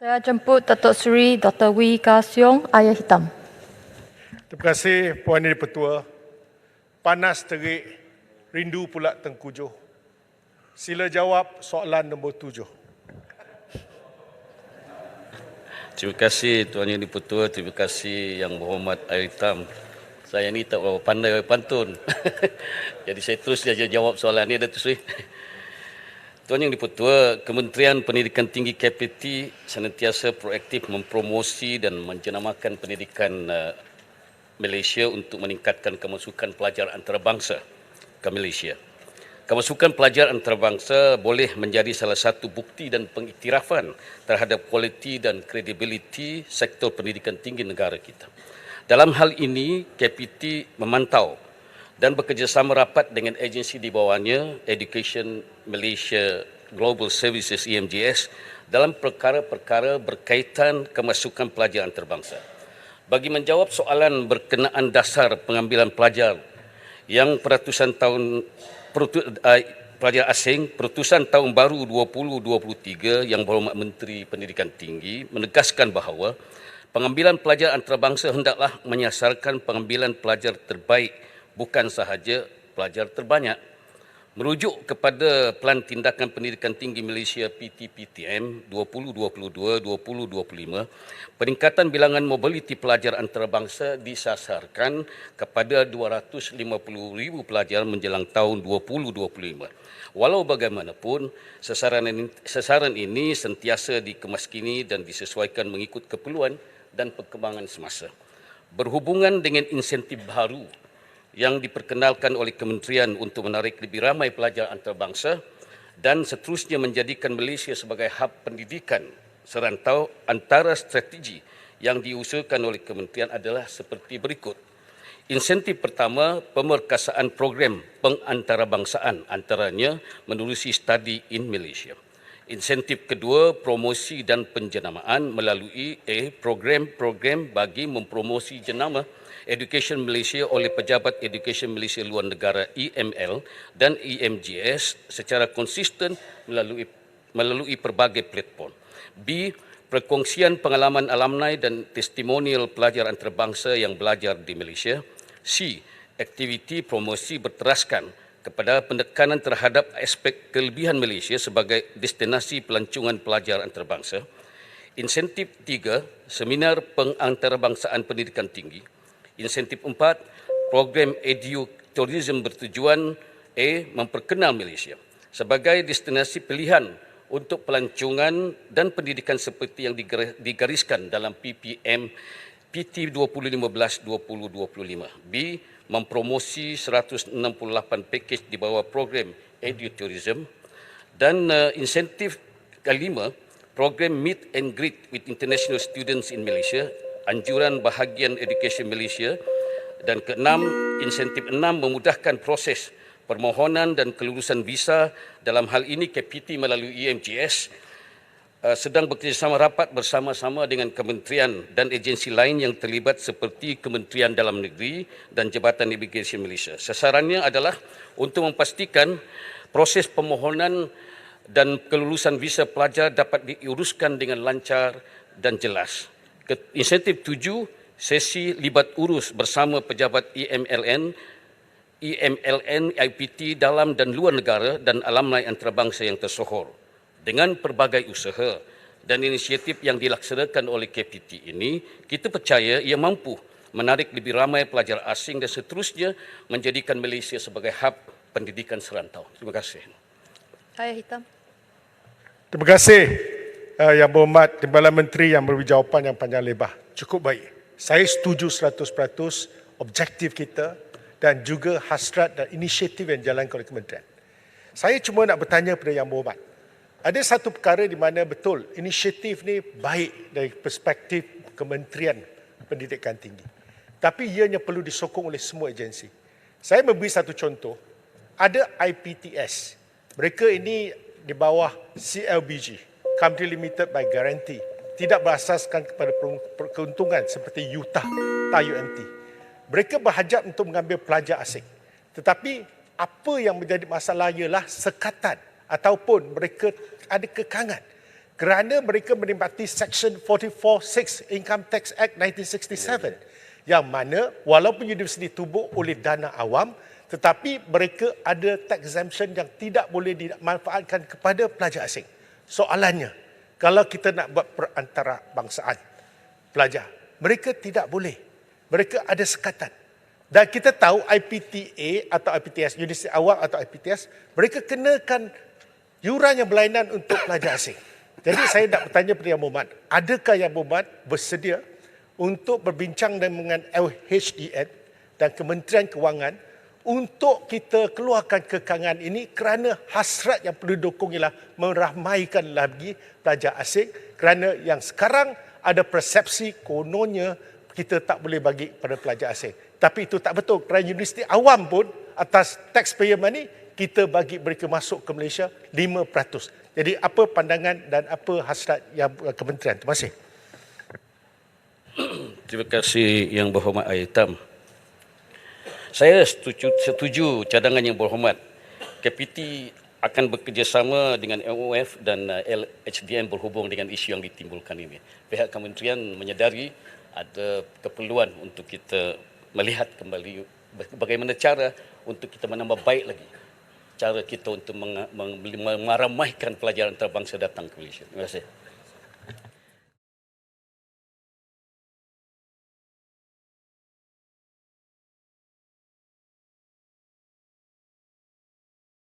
Saya jemput Datuk Seri Dr. Wee Ka Siong, Ayah Hitam. Terima kasih Puan Yang Di-Pertua. Panas terik, rindu pula Tengkujuh. Sila jawab soalan nombor 7. Terima kasih Tuan Yang Di-Pertua, terima kasih Yang Berhormat Ayah Hitam. Saya ni tak berapa pandai pantun. Jadi saya terus saja jawab soalan ni, Datuk Seri. Tuan Yang Di-Pertua, Kementerian Pendidikan Tinggi KPT senantiasa proaktif mempromosi dan menjenamakan pendidikan Malaysia untuk meningkatkan kemasukan pelajar antarabangsa ke Malaysia. Kemasukan pelajar antarabangsa boleh menjadi salah satu bukti dan pengiktirafan terhadap kualiti dan kredibiliti sektor pendidikan tinggi negara kita. Dalam hal ini, KPT memantau dan bekerjasama rapat dengan agensi di bawahnya, Education Malaysia Global Services EMGS, dalam perkara-perkara berkaitan kemasukan pelajar antarabangsa. Bagi menjawab soalan berkenaan dasar pengambilan pelajar yang pelajar asing, Perutusan Tahun Baru 2023 yang Berhormat Menteri Pendidikan Tinggi menegaskan bahawa pengambilan pelajar antarabangsa hendaklah menyasarkan pengambilan pelajar terbaik, bukan sahaja pelajar terbanyak. Merujuk kepada Pelan Tindakan Pendidikan Tinggi Malaysia PTPTM 2022-2025, peningkatan bilangan mobiliti pelajar antarabangsa disasarkan kepada 250,000 pelajar menjelang tahun 2025. Walau bagaimanapun, sasaran ini sentiasa dikemaskini dan disesuaikan mengikut keperluan dan perkembangan semasa. Berhubungan dengan insentif baru yang diperkenalkan oleh kementerian untuk menarik lebih ramai pelajar antarabangsa dan seterusnya menjadikan Malaysia sebagai hub pendidikan serantau, antara strategi yang diusulkan oleh kementerian adalah seperti berikut. Insentif pertama, pemerkasaan program pengantarbangsaan, antaranya menerusi Study in Malaysia. Insentif kedua, promosi dan penjenamaan melalui program-program bagi mempromosi jenama Education Malaysia oleh Pejabat Education Malaysia Luar Negara EML dan EMGS secara konsisten melalui pelbagai platform. B. Perkongsian pengalaman alumni dan testimonial pelajar antarabangsa yang belajar di Malaysia. C. Aktiviti promosi berteraskan kepada penekanan terhadap aspek kelebihan Malaysia sebagai destinasi pelancongan pelajar antarabangsa. Insentif 3. Seminar pengantarbangsaan pendidikan tinggi. Insentif 4, program edutourism bertujuan memperkenal Malaysia sebagai destinasi pilihan untuk pelancongan dan pendidikan seperti yang digariskan dalam PPM PT 2015-2025. B. Mempromosi 168 pakej di bawah program edutourism. Dan insentif kelima, program Meet and Greet with International Students in Malaysia, anjuran bahagian Education Malaysia. Dan keenam, insentif 6, memudahkan proses permohonan dan kelulusan visa. Dalam hal ini KPT melalui EMGS sedang bekerjasama rapat bersama-sama dengan kementerian dan agensi lain yang terlibat seperti Kementerian Dalam Negeri dan Jabatan Imigresen Malaysia. Sasarannya adalah untuk memastikan proses permohonan dan kelulusan visa pelajar dapat diuruskan dengan lancar dan jelas. Insentif 7, sesi libat urus bersama pejabat EMLN, IPT dalam dan luar negara dan alumni antarabangsa yang tersohor. Dengan pelbagai usaha dan inisiatif yang dilaksanakan oleh KPT ini, kita percaya ia mampu menarik lebih ramai pelajar asing dan seterusnya menjadikan Malaysia sebagai hub pendidikan serantau. Terima kasih. Ayah Hitam. Terima kasih Yang Berhormat Timbalan Menteri yang memberi jawapan yang panjang lebar. Cukup baik. Saya setuju 100% objektif kita dan juga hasrat dan inisiatif yang dijalankan oleh kementerian. Saya cuma nak bertanya kepada Yang Berhormat. Ada satu perkara di mana betul inisiatif ni baik dari perspektif Kementerian Pendidikan Tinggi. Tapi ianya perlu disokong oleh semua agensi. Saya memberi satu contoh. Ada IPTS. Mereka ini di bawah CLBG. Company Limited by Guarantee, tidak berasaskan kepada keuntungan seperti UTAH, TAUMT. Mereka berhajat untuk mengambil pelajar asing. Tetapi apa yang menjadi masalah ialah sekatan ataupun mereka ada kekangan kerana mereka menikmati Section 44(6) Income Tax Act 1967 yang mana walaupun universiti tubuh oleh dana awam tetapi mereka ada tax exemption yang tidak boleh dimanfaatkan kepada pelajar asing. Soalannya, kalau kita nak buat perantarabangsaan pelajar, mereka tidak boleh. Mereka ada sekatan. Dan kita tahu IPTA atau IPTS, Universiti Awam atau IPTS, mereka kenakan yuran yang berlainan untuk pelajar asing. Jadi saya nak bertanya kepada Yang Berhormat, adakah Yang Berhormat bersedia untuk berbincang dengan LHDN dan Kementerian Kewangan untuk kita keluarkan kekangan ini kerana hasrat yang perlu didukung ialah meramaikan lagi pelajar asing kerana yang sekarang ada persepsi kononnya kita tak boleh bagi pada pelajar asing. Tapi itu tak betul. Kerana universiti awam pun atas taxpayer money, kita bagi mereka masuk ke Malaysia 5%. Jadi apa pandangan dan apa hasrat yang kementerian? Terima kasih. Terima kasih Yang Berhormat Aitam. Saya setuju cadangan Yang Berhormat. KPT akan bekerjasama dengan MOF dan LHDN berhubung dengan isu yang ditimbulkan ini. Pihak kementerian menyedari ada keperluan untuk kita melihat kembali bagaimana cara untuk kita menambah baik lagi cara kita untuk meramaikan pelajar antarabangsa datang ke Malaysia. Terima kasih.